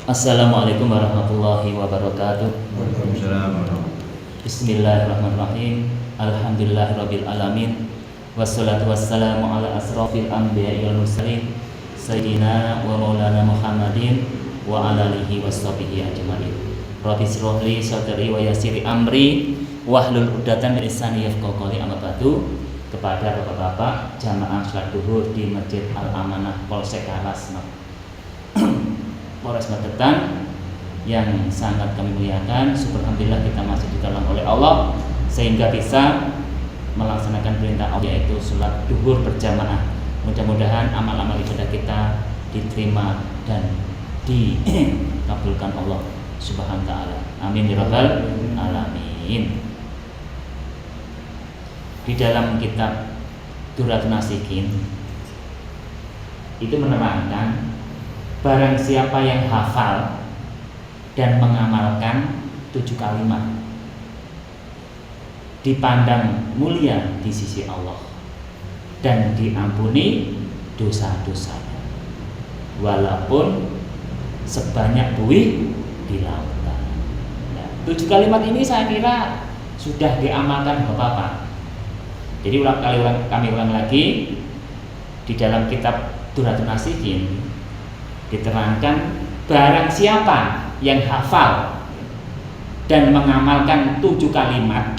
Assalamualaikum warahmatullahi wabarakatuh. Waalaikumsalam. Bismillahirrahmanirrahim. Alhamdulillahirabbil alamin. Wassalatu wassalamu ala asrofil anbiya'i wal mursalin sayyidina wa maulana Muhammadin wa ala alihi washabihi ajmain. Rabbi shrah li sadri wa yassir amri wahlul 'uqdatam min lisani yafqahu qawli. Amma ba'du. Kepada bapak-bapak jamaah salat duhur di Masjid Al Amanah Polsek Karas Polres Magetan yang sangat kami muliakan. Alhamdulillah kita masih ditolong oleh Allah sehingga bisa melaksanakan perintah Allah, yaitu sholat duhur berjamaah. Mudah-mudahan amal-amal ibadah kita diterima dan dikabulkan Allah Subhanahu wa taala. Amin ya rabbal alamin. Di dalam kitab Duratun Nasikin itu menerangkan, barang siapa yang hafal dan mengamalkan 7 kalimat dipandang mulia di sisi Allah dan diampuni dosa-dosanya walaupun sebanyak buih di lautan. Nah, 7 kalimat ini saya kira sudah diamalkan Bapak-bapak. Jadi kami ulang lagi, di dalam kitab Duratun Nasikin diterangkan, barang siapa yang hafal dan mengamalkan 7 kalimat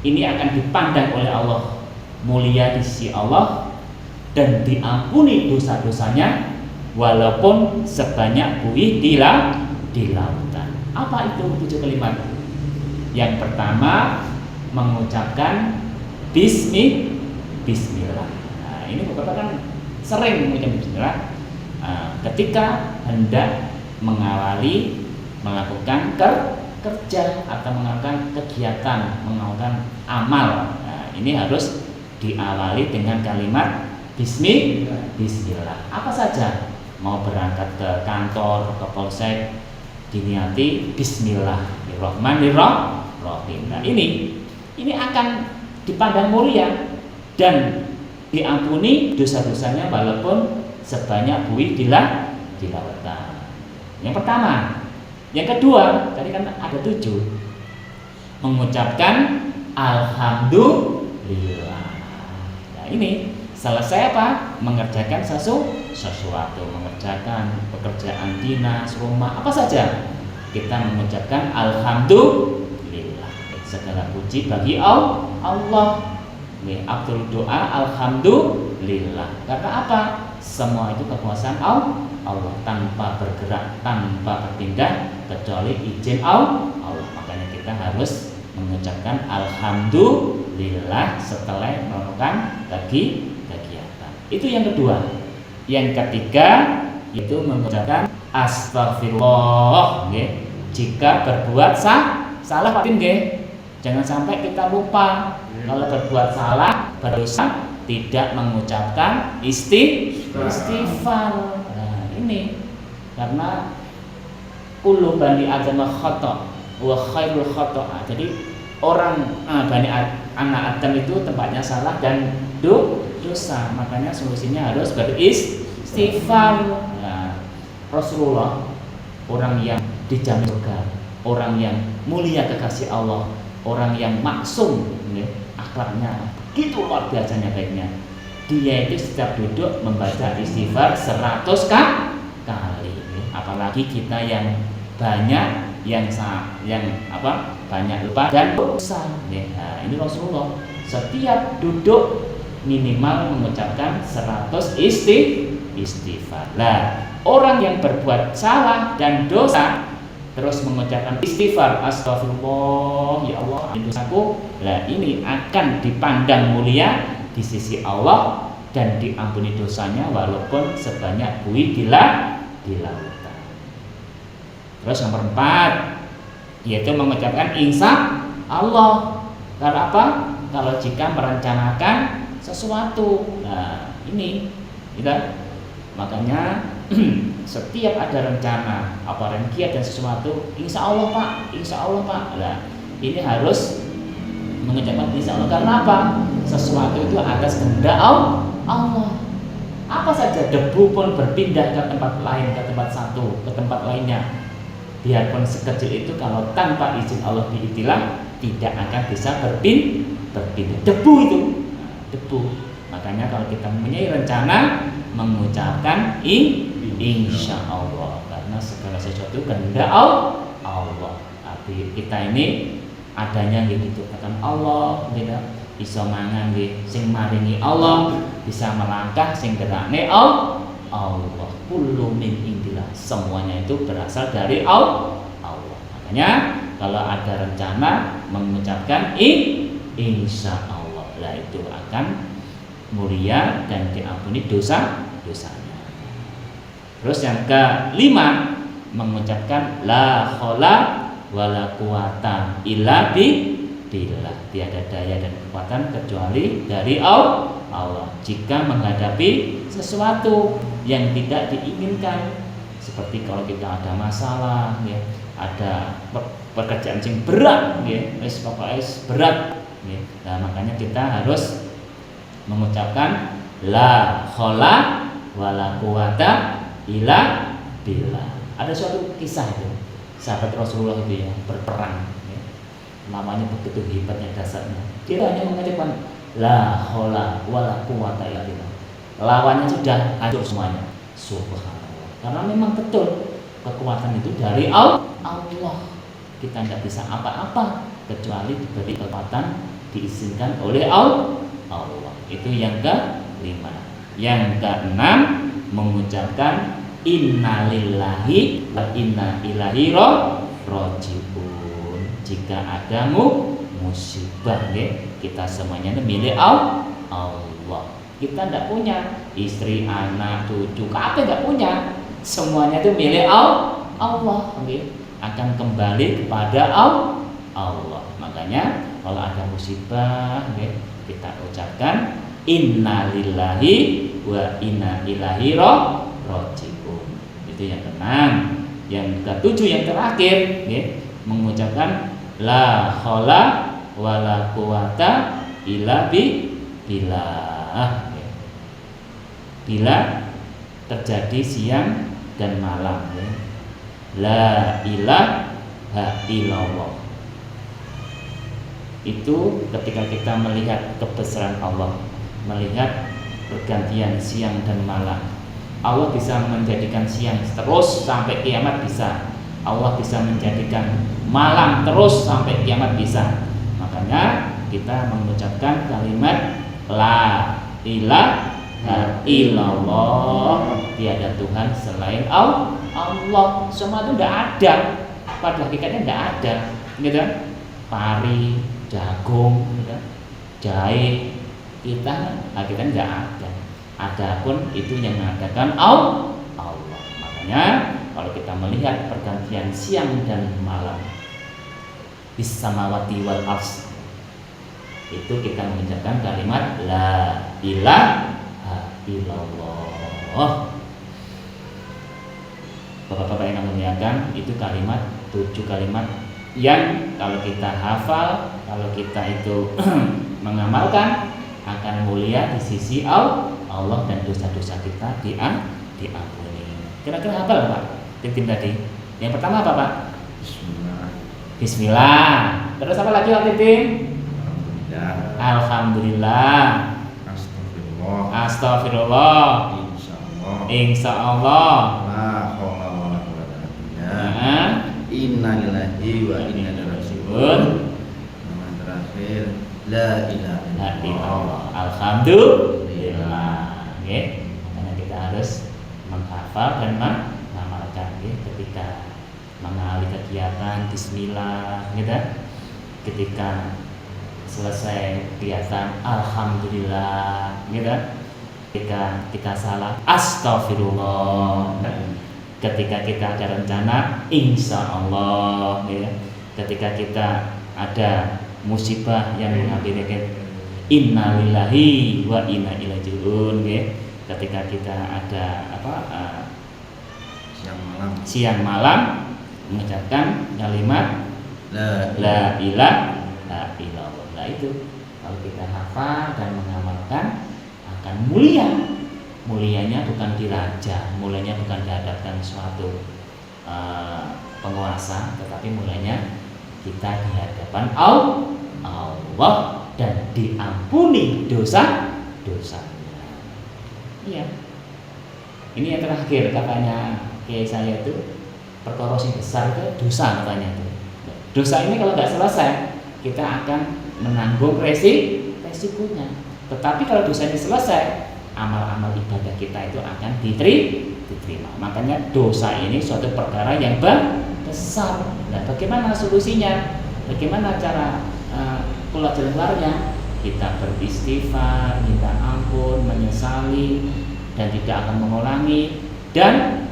ini akan dipandang oleh Allah mulia di sisi Allah dan diampuni dosa-dosanya walaupun sebanyak buih di lautan. Apa itu 7 kalimat? Yang pertama, mengucapkan Bismillah. Nah, ini Bapak kan sering mengucapkan Bismillah ketika hendak mengawali melakukan kerja atau melakukan kegiatan, melakukan amal. Nah, ini harus diawali dengan kalimat Bismillah. Apa saja, mau berangkat ke kantor, ke polsek, diniati Bismillahirrahmanirrahim. Nah, ini akan dipandang mulia dan diampuni dosa-dosanya walaupun sebanyak buih di lautan. Yang pertama. Yang kedua, tadi kan ada 7, mengucapkan Alhamdulillah. Nah, ini selesai apa? Mengerjakan sesuatu, mengerjakan pekerjaan dinas, rumah, apa saja, kita mengucapkan Alhamdulillah. Segala puji bagi Allah. Abdul doa Alhamdulillah. Karena apa? Semua itu kekuasaan Allah, tanpa bergerak, tanpa berpindah kecuali izin Allah. Makanya kita harus mengucapkan Alhamdulillah setelah melakukan kegiatan. Itu yang kedua. Yang ketiga itu mengucapkan Astagfirullah. Jika berbuat salah, jangan sampai kita lupa. Kalau berbuat salah, berdosa, tidak mengucapkan istighfar. Nah, ini karena kullu bani adam khata wa khairul khata. Jadi anak Adam itu tempatnya salah dan dosa. Makanya solusinya harus beristighfar. Nah, Rasulullah, orang yang dijamin surga, orang yang mulia kekasih Allah, orang yang maksum akhlaknya begitu luar biasanya baiknya, dia itu setiap duduk membaca istighfar 100 kali. Apalagi kita yang banyak banyak lupa dan dosa. Nah, ini Rasulullah setiap duduk minimal mengucapkan 100 istighfar. Nah, orang yang berbuat salah dan dosa terus mengucapkan istighfar, astagfirullah, ya Allah, dosaku. Nah, ini akan dipandang mulia di sisi Allah dan diampuni dosanya walaupun sebanyak buih di lautan. Terus nomor 4 yaitu mengucapkan insya Allah. Karena apa? Kalau jika merencanakan sesuatu. Nah, ini kita makanya setiap ada rencana rengkiat dan sesuatu, insya Allah Pak. Nah, ini harus mengucapkan insya Allah. Karena apa? Sesuatu itu atas kehendak Allah. apa saja, debu pun berpindah ke tempat lain, ke tempat satu, ke tempat lainnya. Biarpun sekecil itu, kalau tanpa izin Allah biitillah, tidak akan bisa berpindah. Debu itu, debu. Makanya kalau kita mempunyai rencana, mengucapkan insya Allah, karena segala sesuatu kehendak Allah. Arti kita ini adanya gitu, katakan Allah, tidak bisa mangan sing maringi Allah, bisa melangkah sing gerakne Allah. Kullu min indillah, semuanya itu berasal dari Allah. Makanya kalau ada rencana mengucapkan insya Allah, lah itu akan mulia dan diampuni dosa-dosanya. Terus yang kelima, mengucapkan la haula wala quwata illa billah, tiada daya dan kekuatan kecuali dari Allah jika menghadapi sesuatu yang tidak diinginkan, seperti kalau kita ada masalah ya, ada pekerjaan yang berat ya, pokoknya berat ya. Nah, makanya kita harus mengucapkan la haula wala quwata illa billah. Ada suatu kisah itu, sahabat Rasulullah itu ya, berperang ya. Namanya begitu hebatnya dasarnya. Dia hanya mengucapkan la haula wala quwata illa billah. Lawannya sudah hancur semuanya. Subhanallah. Karena memang betul kekuatan itu dari Allah. Kita tidak bisa apa-apa kecuali diberi kekuatan diizinkan oleh Allah. Itu yang kelima. Yang keenam, mengucapkan innalillahi wa inna ilaihi rajiun. Jika ada musibah ya, kita semuanya milik Allah. Kita tidak punya istri, anak, cucu, apa tidak punya. Semuanya itu milik Allah. Akan kembali kepada Allah. Makanya kalau ada musibah ya, kita ucapkan innalillahi wa inna ilaihi rajiun. Itu yang keenam. Yang ketujuh, yang terakhir ya, mengucapkan la haula wala quwata illa billah. Bila terjadi siang dan malam ya. La ilaha illallah. Itu ketika kita melihat kebesaran Allah, melihat pergantian siang dan malam. Allah bisa menjadikan siang terus sampai kiamat bisa. Allah bisa menjadikan malam terus sampai kiamat bisa. Makanya kita mengucapkan kalimat la ilaha illallah, tiada Tuhan selain Allah. Semua itu tidak ada, pada hakikatnya tidak ada gitu. Pari, jagung gitu, jahe, kita hakikatnya tidak ada. Adapun itu yang mengadakan Allah. Makanya kalau kita melihat pergantian siang dan malam bis samawati wal ardh, itu kita mengucapkan kalimat la ilaha illallah. Bapak-bapak yang memuliakan, itu kalimat, 7 kalimat yang kalau kita hafal, kalau kita itu mengamalkan, akan mulia di sisi Allah dan dosa-dosa kita diampuni. Kira-kira hafal Pak Titin tadi? Yang pertama apa Pak? Bismillah. Terus apa lagi Pak Titin? Alhamdulillah. Astagfirullah. Insyaallah. Innalillahi wa inna ilaihi rajiun. Nama terakhir la ilaha illallah. Alhamdulillah. Makanya kita harus menghafal dan mengamalkan ketika mengawali kegiatan bismillah gitu. Ketika selesai kegiatan alhamdulillah gitu. Ketika kita salah astagfirullah. Ketika kita ada rencana insya Allah ya. Ketika kita ada musibah yang mengakibatkan innalillahi wa inna ilaihi rajiun ya. Ketika kita ada siang malam mengucapkan kalimat la ilaha illallah. Nah itu kalau kita hafal dan mengamalkan, akan mulia mulianya bukan di raja, mulianya bukan dihadapkan suatu penguasa, tetapi mulianya kita di hadapan Allah dan diampuni dosa-dosanya. Iya. Ini yang terakhir katanya kayak saya itu, perkara sing besar itu dosa katanya itu. Dosa ini kalau nggak selesai, kita akan menanggung resikonya. Tetapi kalau dosa ini selesai, amal-amal ibadah kita itu akan diterima. Makanya dosa ini suatu perkara yang besar. Nah, bagaimana solusinya? Bagaimana cara keluar jalan keluarnya? Kita beristighfar, minta ampun, menyesali, dan tidak akan mengulangi, dan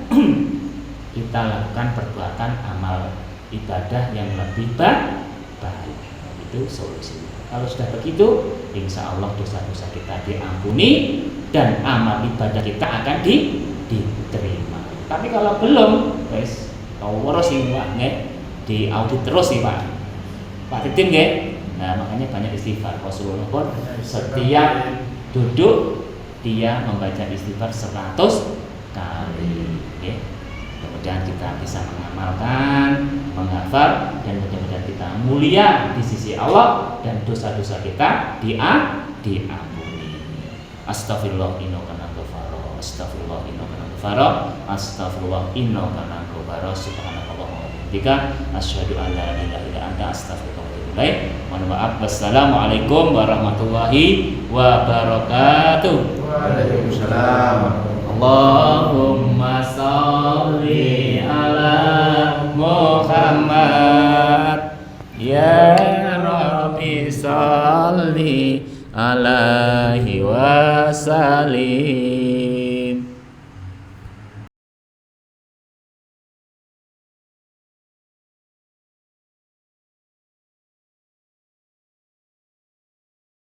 kita lakukan perbuatan amal ibadah yang lebih baik. Itu solusinya. Kalau sudah begitu, insya Allah dosa-dosa kita diampuni dan amal ibadah kita akan diterima. Tapi kalau belum, guys, kau urus ini Pak, di audit terus nih Pak Titim nggih. Nah, makanya banyak istighfar. Rasulullah pun setiap duduk dia membaca istighfar 100 kali. Okay. Mudah-mudahan kita bisa mengamalkan, menghafal, dan mudah-mudahan kita mulia di sisi Allah dan dosa-dosa kita diampuni. Astagfirullah innaka antal ghafar. Astagfirullah innaka antal ghafar. Astagfirullah innaka antal ghafar. Subhanallah wa bihamdika asyhadu an la ilaha illa anta astaghfiruka wa atubu ilaik. Mohon maaf. Wassalamualaikum warahmatullahi wabarakatuh. Waalaikumsalam. Allahumma sholli ala Muhammad, ya Rabbi sholli alaihi wasallim.